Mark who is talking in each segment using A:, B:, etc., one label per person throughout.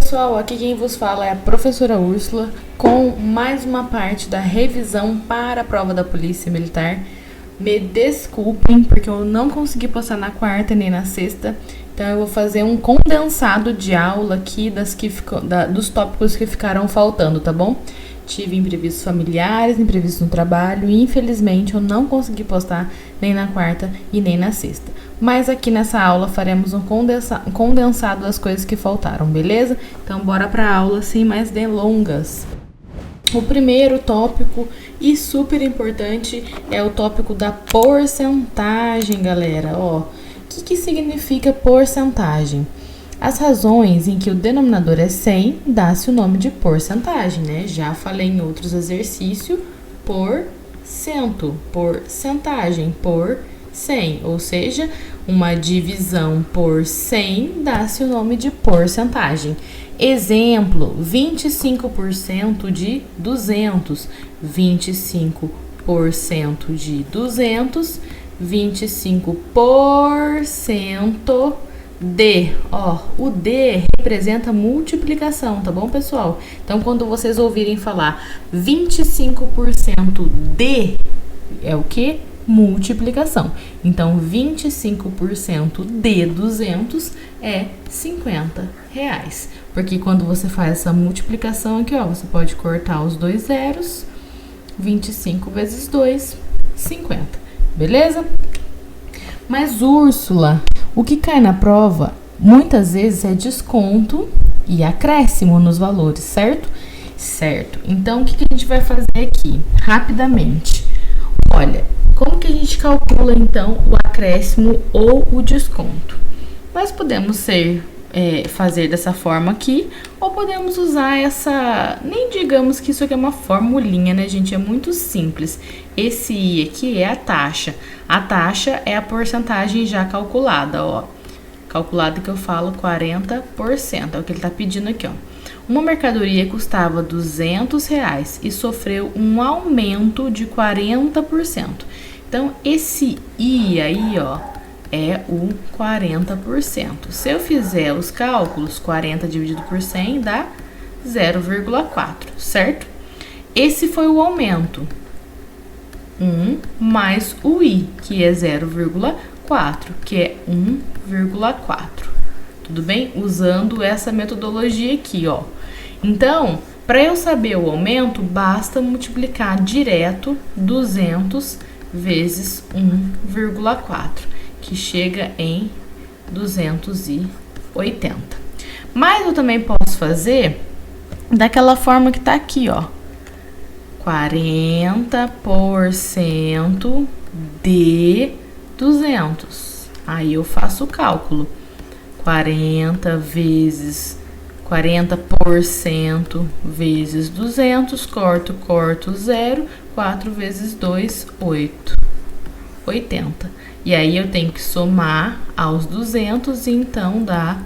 A: pessoal, aqui quem vos fala é a professora Úrsula com mais uma parte da revisão para a prova da Polícia Militar. Me desculpem porque eu não consegui passar na quarta nem na sexta, então eu vou fazer um condensado de aula aqui dos tópicos que ficaram faltando, tá bom? Tive imprevistos familiares, imprevistos no trabalho e infelizmente eu não consegui postar nem na quarta e nem na sexta. Mas aqui nessa aula faremos um condensado das coisas que faltaram, beleza? Então bora pra aula sem mais delongas. O primeiro tópico e super importante é o tópico da porcentagem, galera. O que significa porcentagem? As razões em que o denominador é 100, dá-se o nome de porcentagem, né? Já falei em outros exercícios, porcentagem, por 100, ou seja, uma divisão por 100 dá-se o nome de porcentagem. Exemplo, 25% de 200, 25% de 200, 25% de, o D representa multiplicação, tá bom, pessoal? Então, quando vocês ouvirem falar 25% de, é o que? Multiplicação. Então, 25% de 200 é R$50. Porque quando você faz essa multiplicação aqui, você pode cortar os dois zeros, 25 vezes 2, 50. Beleza? Mas, Úrsula, o que cai na prova, muitas vezes, é desconto e acréscimo nos valores, certo? Certo. Então, o que a gente vai fazer aqui? Rapidamente. Olha, como que a gente calcula, então, o acréscimo ou o desconto? Nós podemos fazer dessa forma aqui, ou podemos usar essa... Nem digamos que isso aqui é uma formulinha, né, gente? É muito simples. Esse I aqui é a taxa. A taxa é a porcentagem já calculada, Calculada que eu falo 40%. É o que ele tá pedindo aqui, Uma mercadoria custava R$200 e sofreu um aumento de 40%. Então, esse I aí, é o 40%. Se eu fizer os cálculos, 40 dividido por 100 dá 0,4, certo? Esse foi o aumento. 1 mais o I, que é 0,4, que é 1,4. Tudo bem? Usando essa metodologia aqui, Então, para eu saber o aumento, basta multiplicar direto 200 vezes 1,4, que chega em 280. Mas eu também posso fazer daquela forma que tá aqui, 40% de 200. Aí eu faço o cálculo. 40% vezes 200, corto 0, 4 vezes 2, 80. E aí eu tenho que somar aos 200 e então dá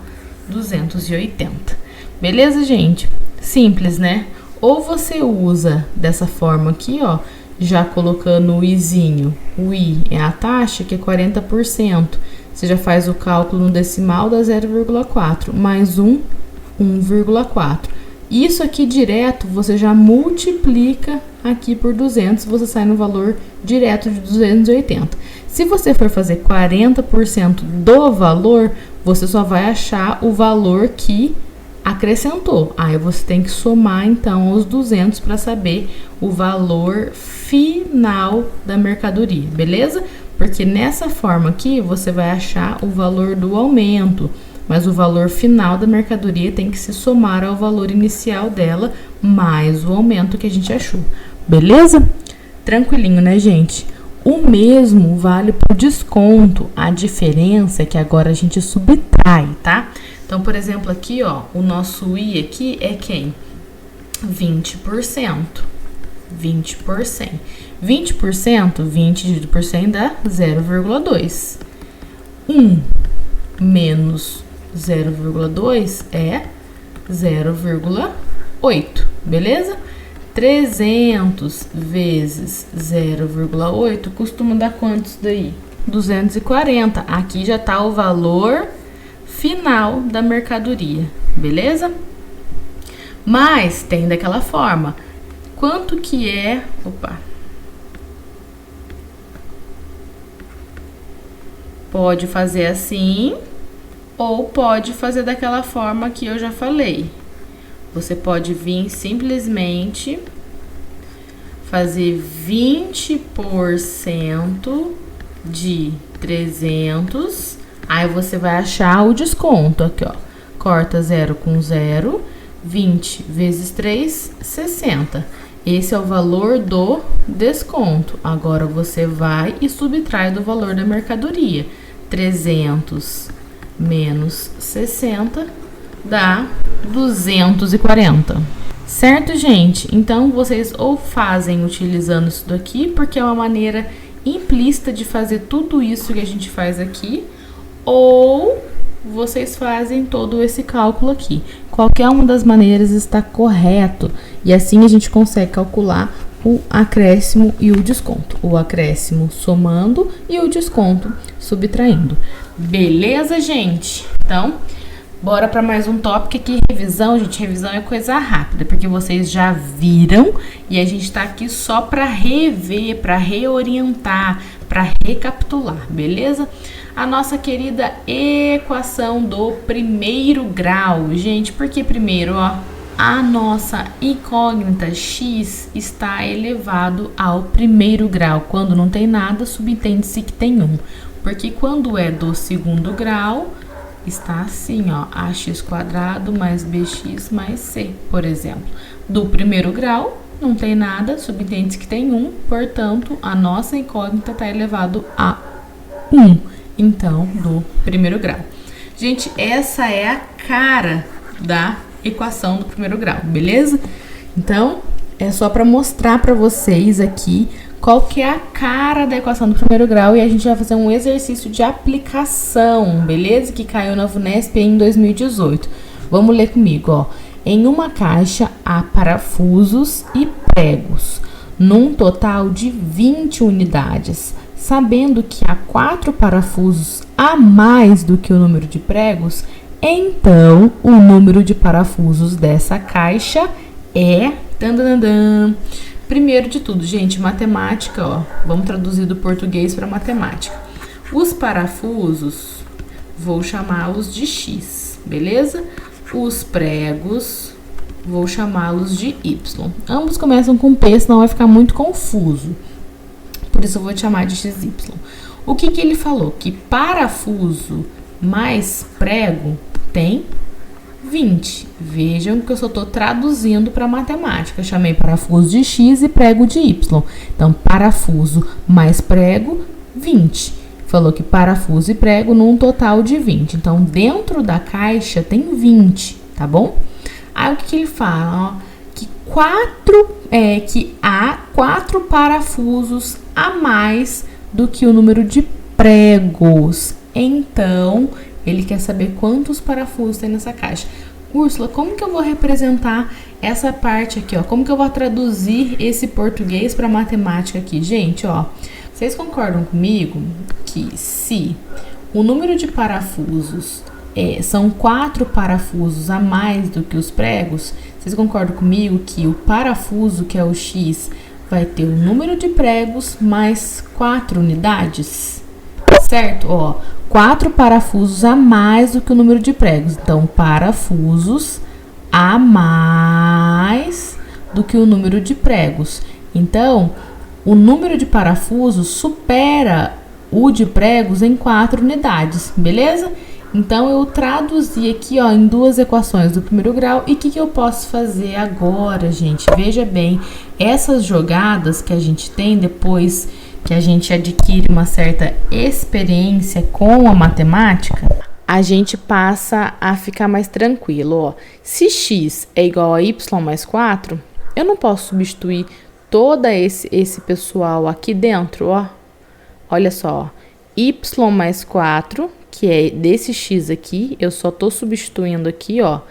A: 280. Beleza, gente? Simples, né? Ou você usa dessa forma aqui, já colocando o izinho. O I é a taxa, que é 40%. Você já faz o cálculo no decimal, dá 0,4. Mais 1,4. Isso aqui direto, você já multiplica aqui por 200, você sai no valor direto de 280. Se você for fazer 40% do valor, você só vai achar o valor que acrescentou. Aí você tem que somar, então, os 200 para saber o valor final da mercadoria, beleza? Porque nessa forma aqui, você vai achar o valor do aumento, mas o valor final da mercadoria tem que se somar ao valor inicial dela, mais o aumento que a gente achou. Beleza? Tranquilinho, né, gente? O mesmo vale para o desconto. A diferença é que agora a gente subtrai, tá? Então, por exemplo, aqui, o nosso I aqui é quem? 20%. 20%. 20%, 20 dividido por 100 dá 0,2. 1 menos 0,2 é 0,8, beleza? 300 vezes 0,8 costuma dar quantos daí? 240. Aqui já tá o valor final da mercadoria, beleza? Mas tem daquela forma. Quanto que é... Opa. Pode fazer assim, ou pode fazer daquela forma que eu já falei. Você pode vir simplesmente fazer 20% de 300, aí você vai achar o desconto aqui, ó. Corta 0 com 0, 20 vezes 3, 60. Esse é o valor do desconto. Agora você vai e subtrai do valor da mercadoria. 300 menos 60 dá 240. Certo, gente? Então, vocês ou fazem utilizando isso daqui, porque é uma maneira implícita de fazer tudo isso que a gente faz aqui, ou vocês fazem todo esse cálculo aqui. Qualquer uma das maneiras está correto, e assim a gente consegue calcular o acréscimo e o desconto. O acréscimo somando e o desconto subtraindo. Beleza, gente? Então, bora para mais um tópico aqui, revisão. Gente, revisão é coisa rápida, porque vocês já viram e a gente tá aqui só para rever, para reorientar, para recapitular, beleza? A nossa querida equação do primeiro grau. Gente, por que primeiro, ó? A nossa incógnita x está elevado ao primeiro grau. Quando não tem nada, subentende-se que tem 1. Porque quando é do segundo grau, está assim, ó, ax² mais bx mais c, por exemplo. Do primeiro grau, não tem nada, subentende-se que tem 1, portanto, a nossa incógnita está elevado a 1. Então, do primeiro grau. Gente, essa é a cara da equação do primeiro grau, beleza? Então, é só para mostrar para vocês aqui qual que é a cara da equação do primeiro grau e a gente vai fazer um exercício de aplicação, beleza? Que caiu na VUNESP em 2018. Vamos ler comigo, ó. Em uma caixa há parafusos e pregos, num total de 20 unidades. Sabendo que há 4 parafusos a mais do que o número de pregos, então o número de parafusos dessa caixa é... Primeiro de tudo, gente, matemática, ó. Vamos traduzir do português para matemática. Os parafusos, vou chamá-los de X, beleza? Os pregos, vou chamá-los de Y. Ambos começam com P, senão vai ficar muito confuso. Por isso eu vou te chamar de XY. O que que ele falou? Que parafuso mais prego tem 20. Vejam que eu só estou traduzindo para matemática. Eu chamei parafuso de X e prego de Y. Então, parafuso mais prego, 20. Falou que parafuso e prego num total de 20. Então, dentro da caixa tem 20, tá bom? Aí, o que que ele fala? Ó, que há 4 parafusos a mais do que o número de pregos. Então, ele quer saber quantos parafusos tem nessa caixa. Úrsula, como que eu vou representar essa parte aqui, ó? Como que eu vou traduzir esse português para matemática aqui? Gente, ó, vocês concordam comigo que se o número de parafusos são 4 parafusos a mais do que os pregos, vocês concordam comigo que o parafuso, que é o X, vai ter o número de pregos mais 4 unidades? Certo? Ó, 4 parafusos a mais do que o número de pregos. Então, parafusos a mais do que o número de pregos. Então, o número de parafusos supera o de pregos em 4 unidades, beleza? Então, eu traduzi aqui, ó, em 2 equações do primeiro grau. E o que que eu posso fazer agora, gente? Veja bem, essas jogadas que a gente tem depois que a gente adquire uma certa experiência com a matemática, a gente passa a ficar mais tranquilo, ó. Se x é igual a y mais 4, eu não posso substituir todo esse pessoal aqui dentro, ó. Olha só, ó. Y mais 4, que é desse x aqui, eu só tô substituindo aqui, ó,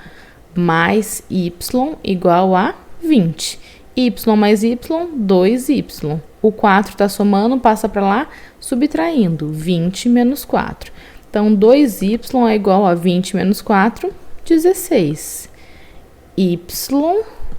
A: mais y igual a 20. Y mais y, 2y. O 4 tá somando, passa para lá, subtraindo, 20 menos 4. Então, 2y é igual a 20 menos 4, 16. y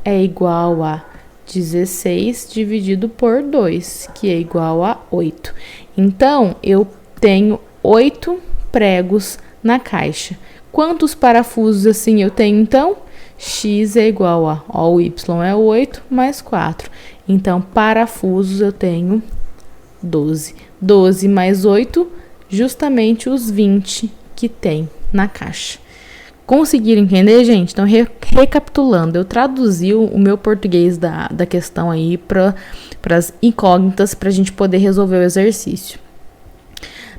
A: é igual a 16 dividido por 2, que é igual a 8. Então, eu tenho 8 pregos na caixa. Quantos parafusos assim eu tenho, então? X é igual a, ó, o Y é 8 mais 4. Então, parafusos eu tenho 12. 12 mais 8, justamente os 20 que tem na caixa. Conseguiram entender, gente? Então, recapitulando, eu traduzi o meu português da questão aí para as incógnitas para a gente poder resolver o exercício.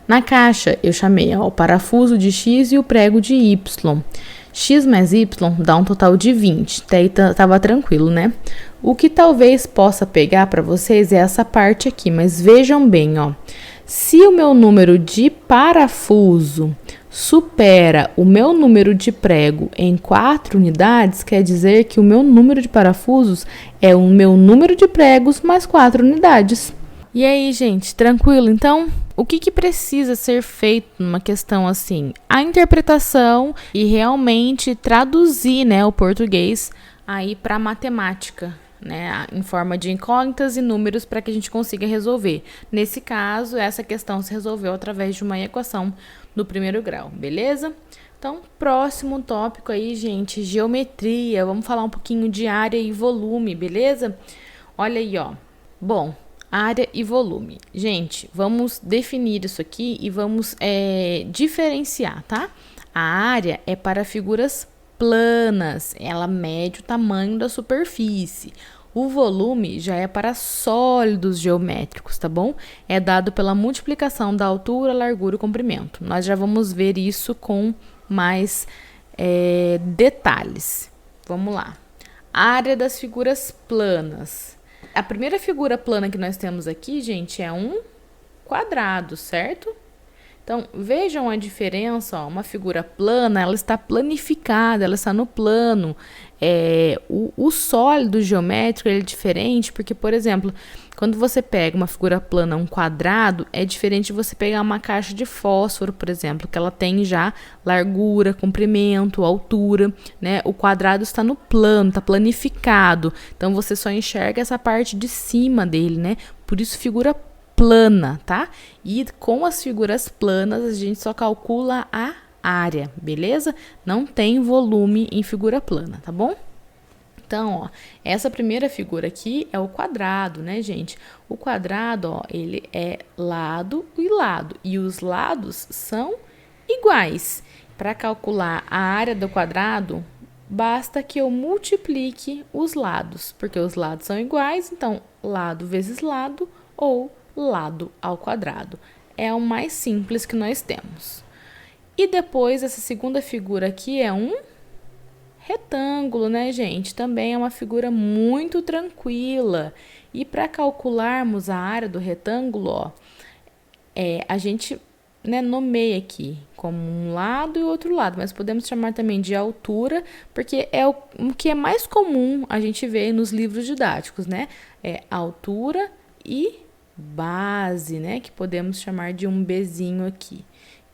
A: Na caixa, eu chamei o parafuso de X e o prego de Y. X mais Y dá um total de 20. Até aí tava tranquilo, né? O que talvez possa pegar para vocês é essa parte aqui, mas vejam bem, ó. Se o meu número de parafuso supera o meu número de prego em 4 unidades, quer dizer que o meu número de parafusos é o meu número de pregos mais 4 unidades. E aí, gente, tranquilo? Então, o que precisa ser feito numa questão assim? A interpretação e realmente traduzir, né, o português aí para a matemática, né, em forma de incógnitas e números para que a gente consiga resolver. Nesse caso, essa questão se resolveu através de uma equação do primeiro grau, beleza? Então, próximo tópico aí, gente, geometria. Vamos falar um pouquinho de área e volume, beleza? Olha aí, ó. Bom, área e volume. Gente, vamos definir isso aqui e vamos diferenciar, tá? A área é para figuras planas, ela mede o tamanho da superfície. O volume já é para sólidos geométricos, tá bom? É dado pela multiplicação da altura, largura e comprimento. Nós já vamos ver isso com mais detalhes. Vamos lá. Área das figuras planas. A primeira figura plana que nós temos aqui, gente, é um quadrado, certo? Então, vejam a diferença, ó, uma figura plana, ela está planificada, ela está no plano. O sólido geométrico ele é diferente, porque, por exemplo, quando você pega uma figura plana, um quadrado, é diferente de você pegar uma caixa de fósforo, por exemplo, que ela tem já largura, comprimento, altura, né? O quadrado está no plano, está planificado, então você só enxerga essa parte de cima dele, né? Por isso, figura plana, tá? E com as figuras planas, a gente só calcula a área, beleza? Não tem volume em figura plana, tá bom? Então, ó, essa primeira figura aqui é o quadrado, né, gente? O quadrado, ó, ele é lado e lado, e os lados são iguais. Para calcular a área do quadrado, basta que eu multiplique os lados, porque os lados são iguais, então, lado vezes lado ou lado ao quadrado. É o mais simples que nós temos. E depois, essa segunda figura aqui é um retângulo, né, gente? Também é uma figura muito tranquila. E para calcularmos a área do retângulo, ó, a gente, né, nomeia aqui como um lado e outro lado, mas podemos chamar também de altura, porque é o que é mais comum a gente ver nos livros didáticos, né? É altura e base, né? Que podemos chamar de um Bzinho aqui.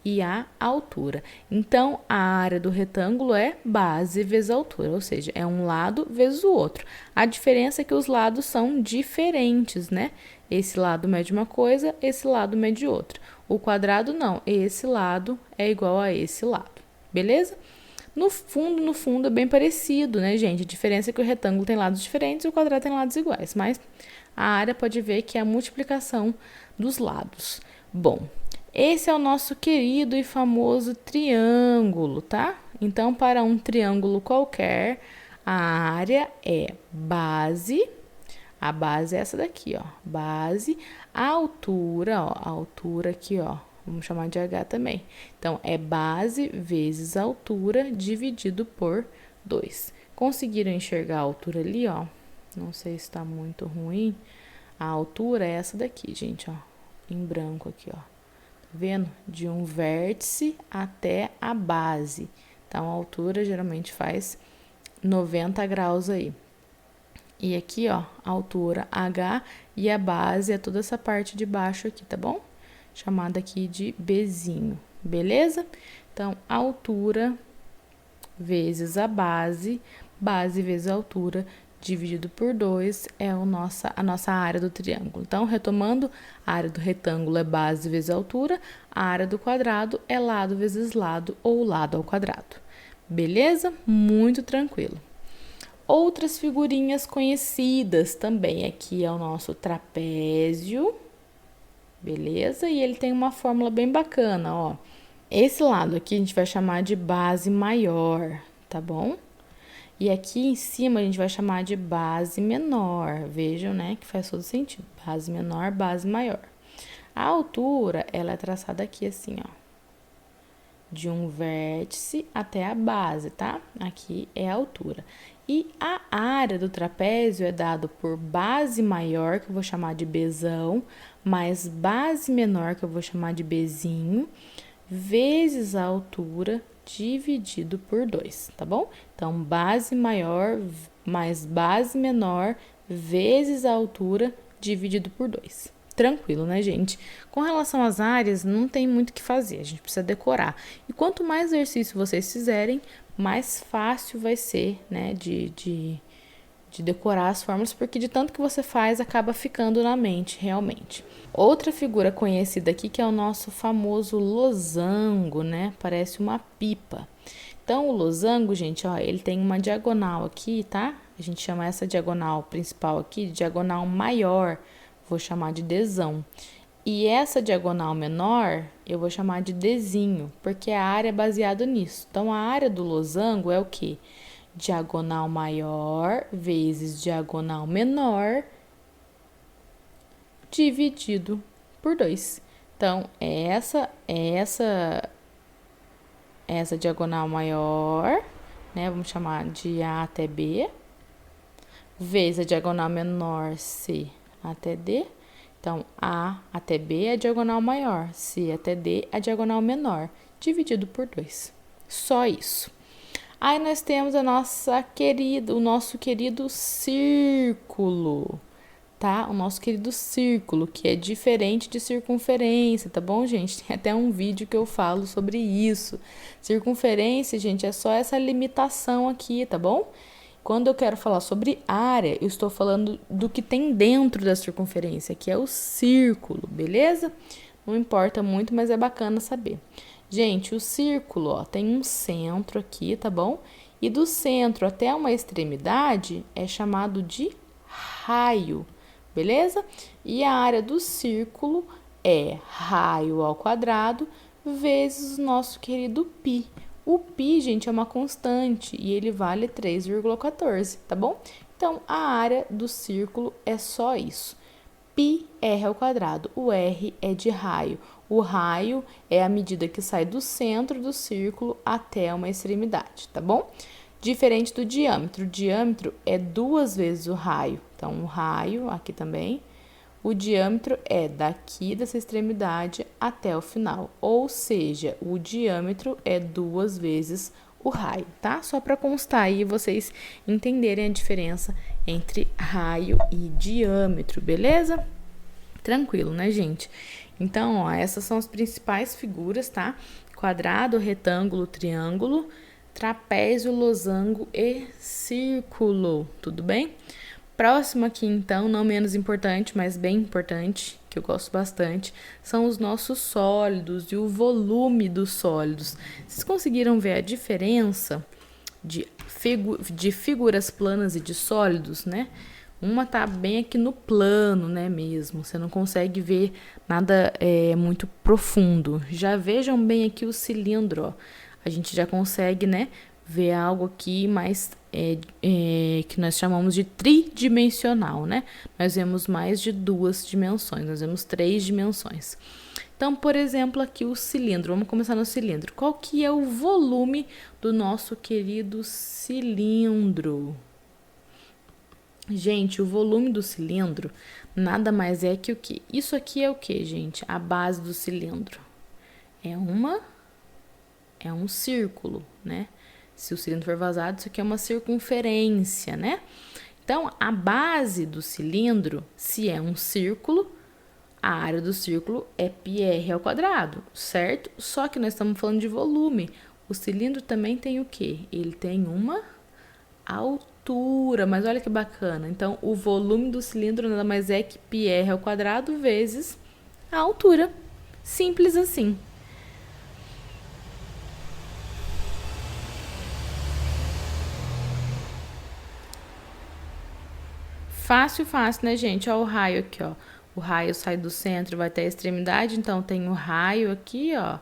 A: E a altura. Então, a área do retângulo é base vezes altura, ou seja, é um lado vezes o outro. A diferença é que os lados são diferentes, né? Esse lado mede uma coisa, esse lado mede outra. O quadrado não, esse lado é igual a esse lado, beleza? No fundo é bem parecido, né, gente? A diferença é que o retângulo tem lados diferentes e o quadrado tem lados iguais, mas a área pode ver que é a multiplicação dos lados. Bom, esse é o nosso querido e famoso triângulo, tá? Então, para um triângulo qualquer, a área é base, a base é essa daqui, ó, base, a altura, ó, a altura aqui, ó, vamos chamar de H também. Então, é base vezes altura dividido por 2. Conseguiram enxergar a altura ali, ó? Não sei se tá muito ruim. A altura é essa daqui, gente, ó, em branco aqui, ó. Vendo? De um vértice até a base. Então, a altura geralmente faz 90 graus aí. E aqui, ó, a altura H e a base é toda essa parte de baixo aqui, tá bom? Chamada aqui de Bzinho, beleza? Então, a altura vezes a base base vezes altura dividido por 2 é a nossa área do triângulo. Então, retomando, a área do retângulo é base vezes altura, a área do quadrado é lado vezes lado ou lado ao quadrado. Beleza? Muito tranquilo. Outras figurinhas conhecidas também. Aqui é o nosso trapézio, beleza? E ele tem uma fórmula bem bacana, ó. Esse lado aqui a gente vai chamar de base maior, tá bom? E aqui em cima a gente vai chamar de base menor. Vejam, né, que faz todo sentido. Base menor, base maior. A altura, ela é traçada aqui assim, ó. De um vértice até a base, tá? Aqui é a altura. E a área do trapézio é dada por base maior, que eu vou chamar de Bzão, mais base menor, que eu vou chamar de Bzinho, vezes a altura dividido por 2, tá bom? Então, base maior mais base menor vezes a altura dividido por 2. Tranquilo, né, gente? Com relação às áreas, não tem muito o que fazer, a gente precisa decorar. E quanto mais exercício vocês fizerem, mais fácil vai ser, né, de decorar as fórmulas, porque de tanto que você faz, acaba ficando na mente, realmente. Outra figura conhecida aqui, que é o nosso famoso losango, né? Parece uma pipa. Então, o losango, gente, ó, ele tem uma diagonal aqui, tá? A gente chama essa diagonal principal aqui de diagonal maior, vou chamar de Dzão. E essa diagonal menor, eu vou chamar de Dzinho, porque a área é baseada nisso. Então, a área do losango é o quê? Diagonal maior vezes diagonal menor dividido por 2. Então, essa diagonal maior, né? Vamos chamar de A até B, vezes a diagonal menor C até D. Então, A até B é a diagonal maior, C até D é a diagonal menor, dividido por 2. Só isso. Aí nós temos o nosso querido círculo, tá? O nosso querido círculo, que é diferente de circunferência, tá bom, gente? Tem até um vídeo que eu falo sobre isso. Circunferência, gente, é só essa limitação aqui, tá bom? Quando eu quero falar sobre área, eu estou falando do que tem dentro da circunferência, que é o círculo, beleza? Não importa muito, mas é bacana saber. Gente, o círculo, ó, tem um centro aqui, tá bom? E do centro até uma extremidade é chamado de raio, beleza? E a área do círculo é raio ao quadrado vezes o nosso querido π. O π, gente, é uma constante e ele vale 3,14, tá bom? Então, a área do círculo é só isso. πr ao quadrado, o r é de raio. O raio é a medida que sai do centro do círculo até uma extremidade, tá bom? Diferente do diâmetro. O diâmetro é 2 vezes o raio. Então, o raio, aqui também, o diâmetro é daqui dessa extremidade até o final. Ou seja, o diâmetro é 2 vezes o raio, tá? Só para constar aí vocês entenderem a diferença entre raio e diâmetro, beleza? Tranquilo, né, gente? Então, ó, essas são as principais figuras, tá? Quadrado, retângulo, triângulo, trapézio, losango e círculo, tudo bem? Próximo aqui, então, não menos importante, mas bem importante, que eu gosto bastante, são os nossos sólidos e o volume dos sólidos. Vocês conseguiram ver a diferença de figuras planas e de sólidos, né? Uma tá bem aqui no plano, né, mesmo. Você não consegue ver nada muito profundo. Já vejam bem aqui o cilindro, ó. A gente já consegue, né, ver algo aqui mais que nós chamamos de tridimensional, né? Nós vemos mais de 2 dimensões, nós vemos 3 dimensões. Então, por exemplo, aqui o cilindro. Vamos começar no cilindro. Qual que é o volume do nosso querido cilindro? Gente, o volume do cilindro nada mais é que o quê? Isso aqui é o quê, gente? A base do cilindro. É um círculo, né? Se o cilindro for vazado, isso aqui é uma circunferência, né? Então, a base do cilindro, se é um círculo, a área do círculo é πr ao quadrado, certo? Só que nós estamos falando de volume. O cilindro também tem o quê? Ele tem uma altura. Mas olha que bacana. Então, o volume do cilindro nada mais é que πr ao quadrado vezes a altura. Simples assim. Fácil, fácil, né, gente? Ó, o raio aqui, ó. O raio sai do centro, vai até a extremidade, então tem o raio aqui, ó.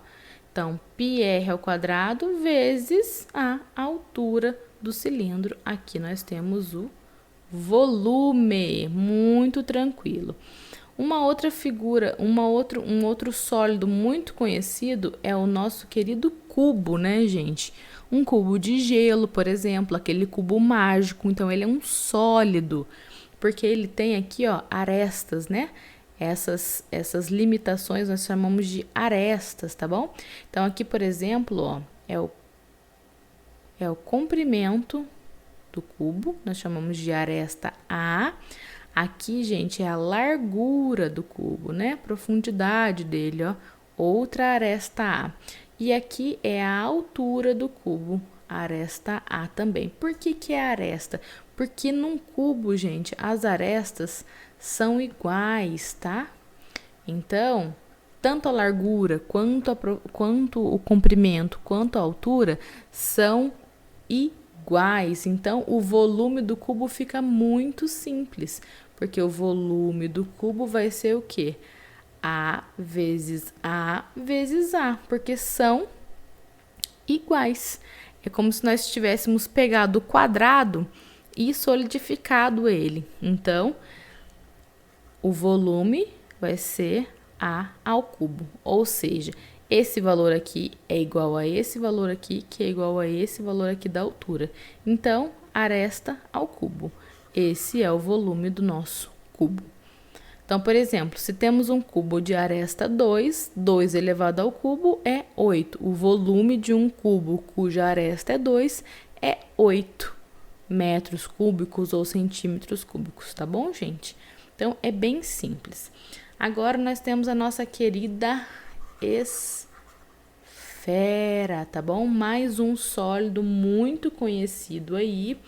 A: Então, πr ao quadrado vezes a altura do cilindro. Aqui nós temos o volume. Muito tranquilo. Uma outra figura, um outro sólido muito conhecido é o nosso querido cubo, né, gente? Um cubo de gelo, por exemplo, aquele cubo mágico. Então, ele é um sólido, porque ele tem aqui, ó, arestas, né? Essas limitações nós chamamos de arestas, tá bom? Então, aqui, por exemplo, ó, é o comprimento do cubo, nós chamamos de aresta A. Aqui, gente, é a largura do cubo, né? Profundidade dele, ó. Outra aresta A. E aqui é a altura do cubo, aresta A também. Por que é aresta? Porque num cubo, gente, as arestas são iguais, tá? Então, tanto a largura quanto o comprimento, quanto a altura são iguais. Então, o volume do cubo fica muito simples, porque o volume do cubo vai ser o quê? A vezes A, porque são iguais. É como se nós tivéssemos pegado o quadrado e solidificado ele. Então, o volume vai ser A ao cubo. Ou seja, esse valor aqui é igual a esse valor aqui, que é igual a esse valor aqui da altura. Então, aresta ao cubo. Esse é o volume do nosso cubo. Então, por exemplo, se temos um cubo de aresta 2, 2 elevado ao cubo é 8. O volume de um cubo cuja aresta é 2 é 8 metros cúbicos ou centímetros cúbicos, tá bom, gente? Então, é bem simples. Agora, nós temos a nossa querida esfera, tá bom? Mais um sólido muito conhecido aí.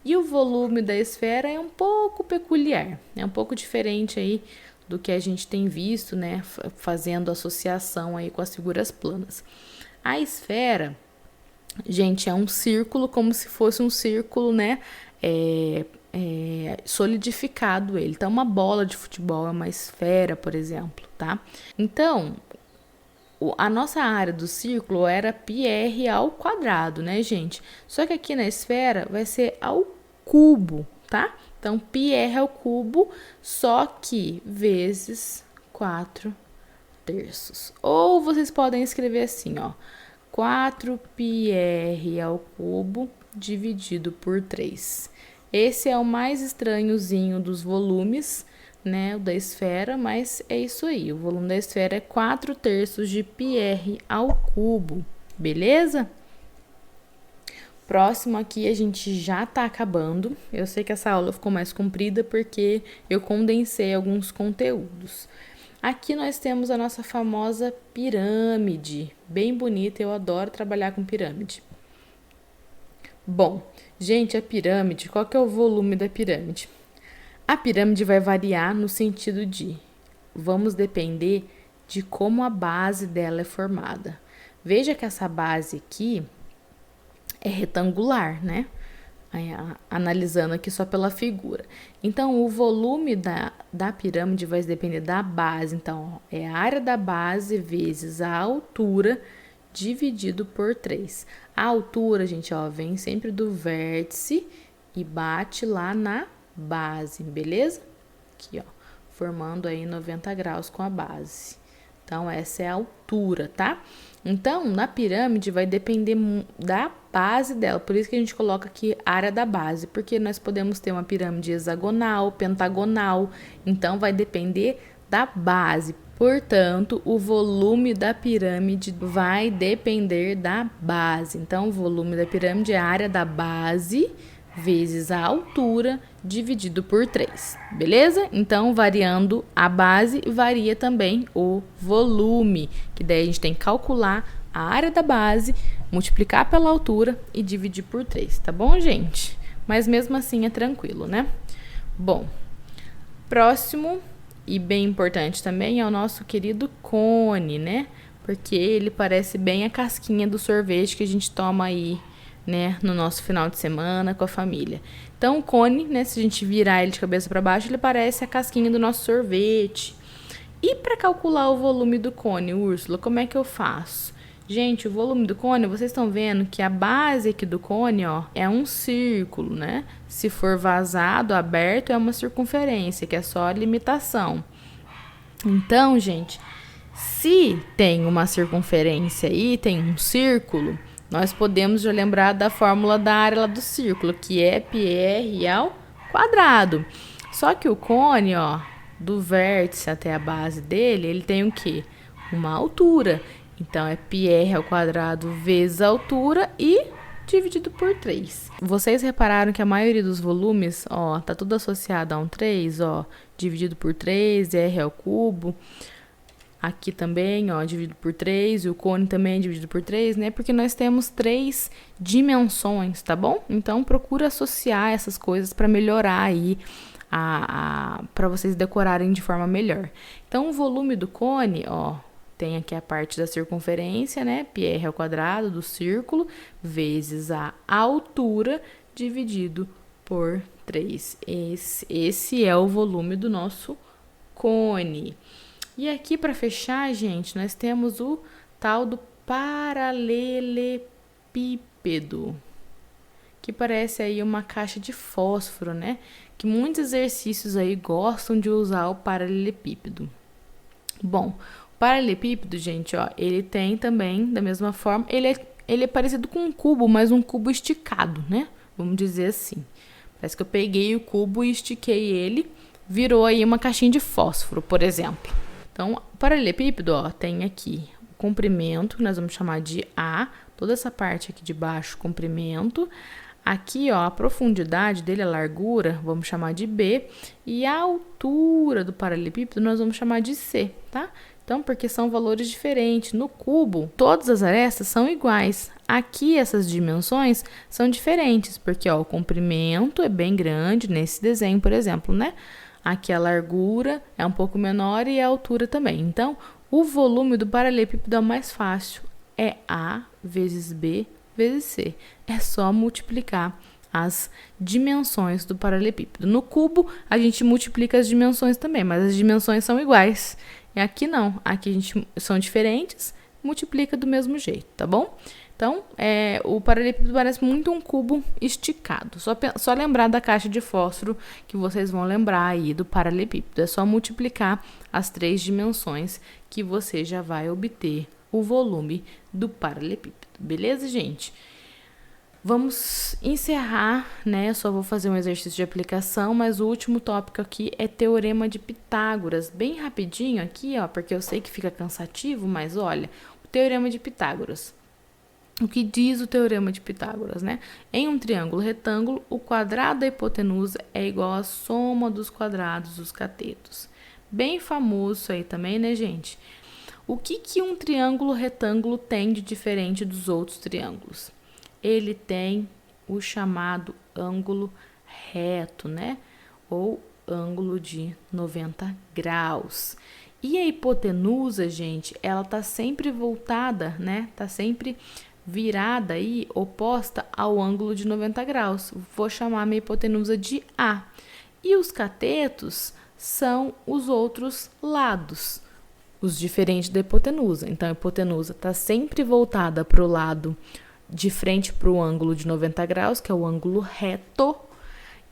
A: E o volume da esfera é um pouco peculiar, é um pouco diferente aí do que a gente tem visto, né? Fazendo associação aí com as figuras planas. A esfera, gente, é um círculo, como se fosse um círculo, né? Solidificado ele. Então, uma bola de futebol é uma esfera, por exemplo, tá? Então, a nossa área do círculo era πr ao quadrado, né, gente? Só que aqui na esfera vai ser ao cubo, tá? Então, πr ao cubo, só que vezes 4/3. Ou vocês podem escrever assim, ó. 4πr ao cubo dividido por 3. Esse é o mais estranhozinho dos volumes, né, o da esfera, mas é isso aí. O volume da esfera é 4/3 de πr ao cubo, beleza? Próximo aqui, a gente já tá acabando. Eu sei que essa aula ficou mais comprida porque eu condensei alguns conteúdos. Aqui nós temos a nossa famosa pirâmide, bem bonita, eu adoro trabalhar com pirâmide. Bom, gente, a pirâmide, qual que é o volume da pirâmide? A pirâmide vai variar no sentido de, vamos depender de como a base dela é formada. Veja que essa base aqui é retangular, né? Analisando aqui só pela figura. Então, o volume da pirâmide vai depender da base. Então, ó, é a área da base vezes a altura dividido por 3. A altura, gente, ó, vem sempre do vértice e bate lá na base, beleza? Aqui, ó, formando aí 90 graus com a base. Então, essa é a altura, tá? Então, na pirâmide vai depender da base dela, por isso que a gente coloca aqui área da base, porque nós podemos ter uma pirâmide hexagonal, pentagonal, então vai depender da base. Portanto, o volume da pirâmide vai depender da base. Então, o volume da pirâmide é a área da base vezes a altura dividido por 3, beleza? Então, variando a base, varia também o volume, que daí a gente tem que calcular a área da base, multiplicar pela altura e dividir por 3, tá bom, gente? mas mesmo assim é tranquilo, né? Bom, próximo e bem importante também é o nosso querido cone, né? Porque ele parece bem a casquinha do sorvete que a gente toma aí, né, no nosso final de semana com a família. Então, o cone, né, se a gente virar ele de cabeça para baixo, ele parece a casquinha do nosso sorvete. E para calcular o volume do cone, Úrsula, como é que eu faço? Gente, o volume do cone, vocês estão vendo que a base aqui do cone, ó, é um círculo, né? Se for vazado, aberto, é uma circunferência, que é só a limitação. Então, gente, se tem uma circunferência aí, tem um círculo, nós podemos já lembrar da fórmula da área lá do círculo, que é πr ao quadrado. Só que o cone, ó, do vértice até a base dele, ele tem o quê? Uma altura. Então, é πr ao quadrado vezes a altura e dividido por 3. Vocês repararam que a maioria dos volumes, ó, tá tudo associado a um 3, ó, dividido por 3, r ao cubo. Aqui também, ó, dividido por 3, e o cone também é dividido por 3, né? Porque nós temos 3 dimensões, tá bom? Então, procura associar essas coisas para melhorar aí, para vocês decorarem de forma melhor. Então, o volume do cone, ó, tem aqui a parte da circunferência, né? πr ao quadrado do círculo, vezes a altura, dividido por 3. Esse é o volume do nosso cone. E aqui, para fechar, gente, nós temos o tal do paralelepípedo, que parece aí uma caixa de fósforo, né? Que muitos exercícios aí gostam de usar o paralelepípedo. Bom, o paralelepípedo, gente, ó, ele tem também, da mesma forma, ele é parecido com um cubo, mas um cubo esticado, né? Vamos dizer assim. Parece que eu peguei o cubo e estiquei ele, virou aí uma caixinha de fósforo, por exemplo. Então, o paralelepípedo, ó, tem aqui o comprimento, que nós vamos chamar de A, toda essa parte aqui de baixo, comprimento. Aqui, ó, a profundidade dele, a largura, vamos chamar de B, e a altura do paralelepípedo nós vamos chamar de C, tá? Então, porque são valores diferentes. No cubo, todas as arestas são iguais. Aqui, essas dimensões são diferentes, porque, ó, o comprimento é bem grande nesse desenho, por exemplo, né? Aqui a largura é um pouco menor e a altura também. Então, o volume do paralelepípedo é o mais fácil. É A vezes B vezes C. É só multiplicar as dimensões do paralelepípedo. No cubo, a gente multiplica as dimensões também, mas as dimensões são iguais. E aqui não. Aqui a gente são diferentes, multiplica do mesmo jeito, tá bom? Então, o paralelepípedo parece muito um cubo esticado. Só lembrar da caixa de fósforo que vocês vão lembrar aí do paralelepípedo. É só multiplicar as 3 dimensões que você já vai obter o volume do paralelepípedo. Beleza, gente? Vamos encerrar, né? Eu só vou fazer um exercício de aplicação, mas o último tópico aqui é Teorema de Pitágoras. Bem rapidinho aqui, ó, porque eu sei que fica cansativo, mas olha, o Teorema de Pitágoras. O que diz o Teorema de Pitágoras, né? Em um triângulo retângulo, o quadrado da hipotenusa é igual à soma dos quadrados dos catetos. Bem famoso isso aí também, né, gente? O que um triângulo retângulo tem de diferente dos outros triângulos? Ele tem o chamado ângulo reto, né? Ou ângulo de 90 graus. E a hipotenusa, gente, ela tá sempre voltada, né? Tá sempre virada aí, oposta ao ângulo de 90 graus. Vou chamar a minha hipotenusa de A. E os catetos são os outros lados, os diferentes da hipotenusa. Então, a hipotenusa está sempre voltada para o lado de frente para o ângulo de 90 graus, que é o ângulo reto,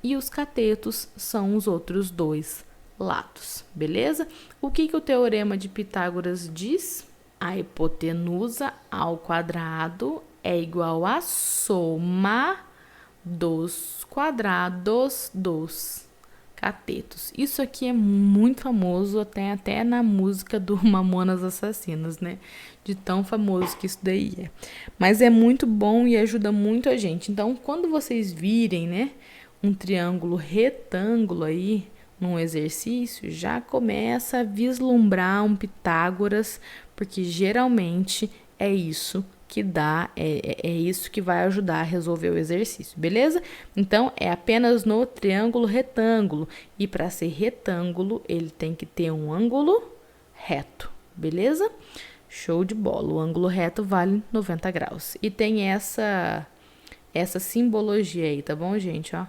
A: e os catetos são os outros dois lados, beleza? O que o Teorema de Pitágoras diz? A hipotenusa ao quadrado é igual à soma dos quadrados dos catetos. Isso aqui é muito famoso, até na música do Mamonas Assassinas, né? De tão famoso que isso daí é. Mas é muito bom e ajuda muito a gente. Então, quando vocês virem, né, um triângulo retângulo aí, num exercício, já começa a vislumbrar um Pitágoras, porque geralmente é isso que dá, é isso que vai ajudar a resolver o exercício, beleza? Então, é apenas no triângulo retângulo. E para ser retângulo, ele tem que ter um ângulo reto, beleza? Show de bola. O ângulo reto vale 90 graus. E tem essa simbologia aí, tá bom, gente? Ó,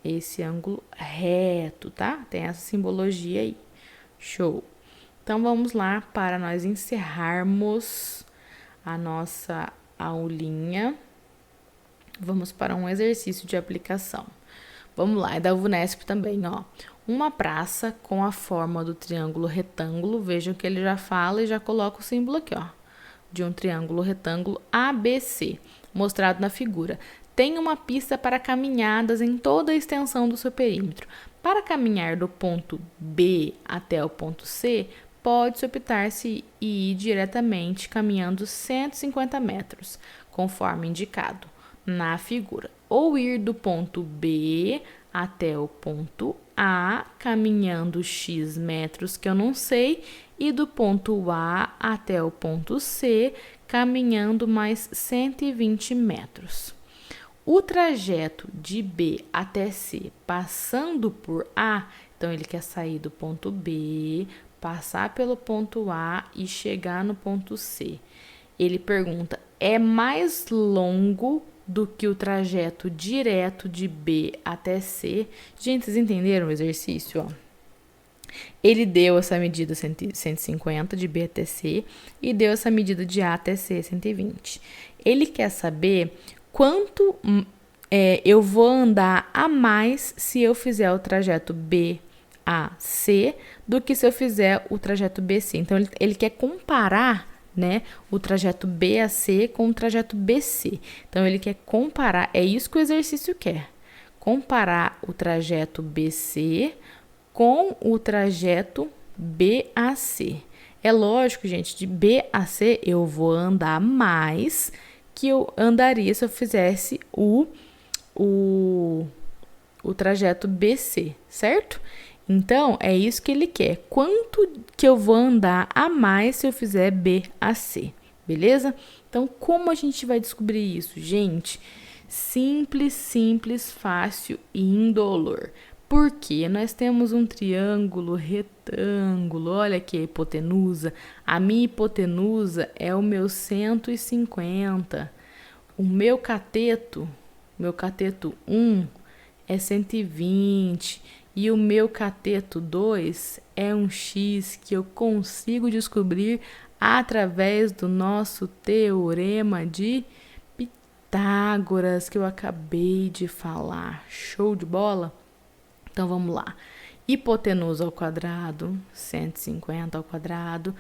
A: esse ângulo reto, tá? Tem essa simbologia aí. Show. Então, vamos lá para nós encerrarmos a nossa aulinha. Vamos para um exercício de aplicação. Vamos lá, é da VUNESP também, ó. Uma praça com a forma do triângulo retângulo. Vejam que ele já fala e já coloca o símbolo aqui, ó. De um triângulo retângulo ABC, mostrado na figura. Tem uma pista para caminhadas em toda a extensão do seu perímetro. Para caminhar do ponto B até o ponto C, pode-se optar-se e ir diretamente caminhando 150 metros, conforme indicado na figura. Ou ir do ponto B até o ponto A, caminhando X metros, que eu não sei, e do ponto A até o ponto C, caminhando mais 120 metros. O trajeto de B até C, passando por A, então ele quer sair do ponto B, passar pelo ponto A e chegar no ponto C. Ele pergunta, é mais longo do que o trajeto direto de B até C? Gente, vocês entenderam o exercício? Ó? Ele deu essa medida 150 de B até C e deu essa medida de A até C, 120. Ele quer saber quanto eu vou andar a mais se eu fizer o trajeto B a C do que se eu fizer o trajeto BC. Então, ele quer comparar, né, o trajeto B a C com o trajeto BC. Então, ele quer comparar, é isso que o exercício quer. Comparar o trajeto BC com o trajeto BAC. É lógico, gente, de B a C eu vou andar mais que eu andaria se eu fizesse o trajeto BC, certo? Então, é isso que ele quer. Quanto que eu vou andar a mais se eu fizer B a C, beleza? Então, como a gente vai descobrir isso? Gente, simples, fácil e indolor. Porque nós temos um triângulo retângulo, olha aqui a hipotenusa. A minha hipotenusa é o meu 150. O meu cateto 1 é 120. E o meu cateto 2 é um X que eu consigo descobrir através do nosso teorema de Pitágoras, que eu acabei de falar. Show de bola? Então, vamos lá. Hipotenusa ao quadrado, 150 ao quadrado,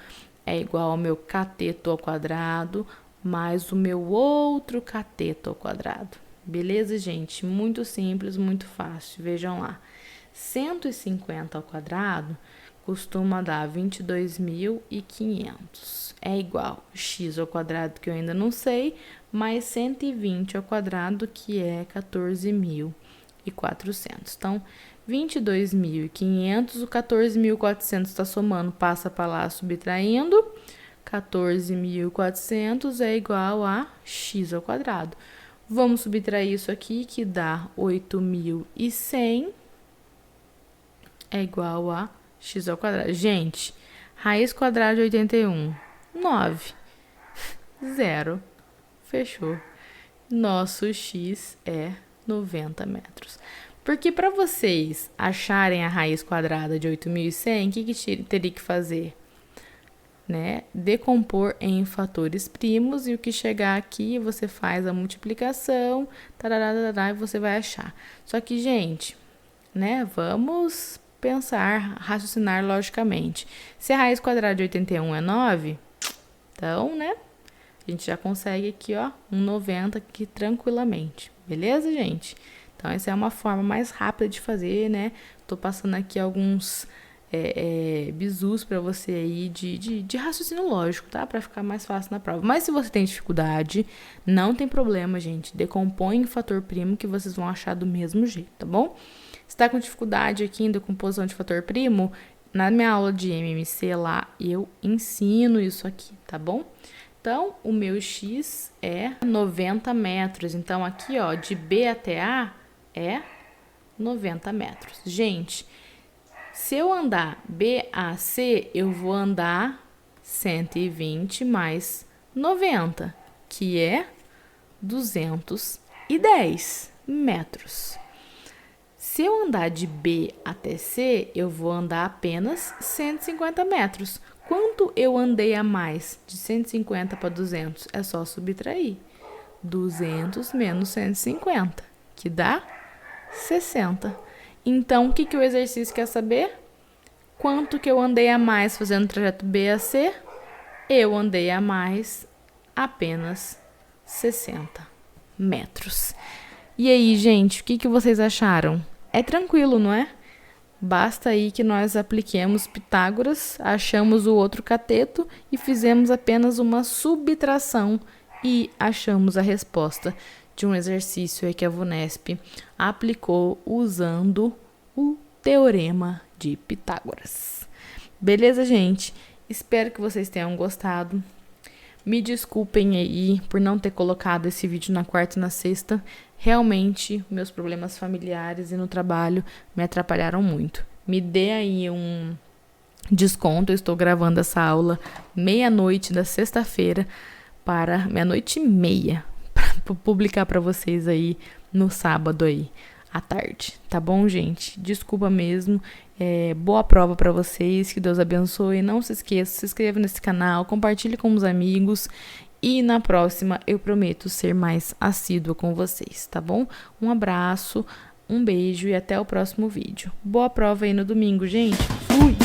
A: é igual ao meu cateto ao quadrado, mais o meu outro cateto ao quadrado. Beleza, gente? Muito simples, muito fácil. Vejam lá. 150 ao quadrado costuma dar 22.500. É igual x ao quadrado, que eu ainda não sei, mais 120 ao quadrado, que é 14.400. Então, 22.500, o 14.400 está somando, passa para lá subtraindo. 14.400 é igual a x ao quadrado. Vamos subtrair isso aqui, que dá 8.100. É igual a x ao quadrado. Gente, raiz quadrada de 81. 9. 0. Fechou. Nosso x é 90 metros. Porque para vocês acharem a raiz quadrada de 8.100, o que teria que fazer? Né? Decompor em fatores primos, e o que chegar aqui, você faz a multiplicação, tarará, e você vai achar. Só que, gente, né, vamos pensar, raciocinar logicamente. Se a raiz quadrada de 81 é 9, então, né, a gente já consegue aqui, ó, um 90 aqui tranquilamente. Beleza, gente? Então, essa é uma forma mais rápida de fazer, né? Tô passando aqui alguns bizus para você aí de raciocínio lógico, tá? Para ficar mais fácil na prova. Mas se você tem dificuldade, não tem problema, gente. Decompõe em fator primo que vocês vão achar do mesmo jeito, tá bom? Se tá com dificuldade aqui em decomposição de fator primo, na minha aula de MMC lá, eu ensino isso aqui, tá bom? Então, o meu X é 90 metros. Então, aqui, ó, de B até A é 90 metros. Gente, se eu andar B a C, eu vou andar 120 mais 90, que é 210 metros. Se eu andar de B até C, eu vou andar apenas 150 metros. Quanto eu andei a mais de 150 para 200? É só subtrair. 200 menos 150, que dá 60. Então, o que o exercício quer saber? Quanto que eu andei a mais fazendo o trajeto B a C? Eu andei a mais apenas 60 metros. E aí, gente, o que vocês acharam? É tranquilo, não é? Basta aí que nós apliquemos Pitágoras, achamos o outro cateto e fizemos apenas uma subtração e achamos a resposta de um exercício aí que a VUNESP aplicou usando o Teorema de Pitágoras. Beleza, gente? Espero que vocês tenham gostado. Me desculpem aí por não ter colocado esse vídeo na quarta e na sexta. Realmente, meus problemas familiares e no trabalho me atrapalharam muito. Me dê aí um desconto. Eu estou gravando essa aula meia-noite da sexta-feira para meia-noite e meia para publicar para vocês aí no sábado aí à tarde. Tá bom, gente? Desculpa mesmo. Boa prova para vocês. Que Deus abençoe. Não se esqueça, se inscreva nesse canal, compartilhe com os amigos. E na próxima eu prometo ser mais assídua com vocês, tá bom? Um abraço, um beijo e até o próximo vídeo. Boa prova aí no domingo, gente. Fui!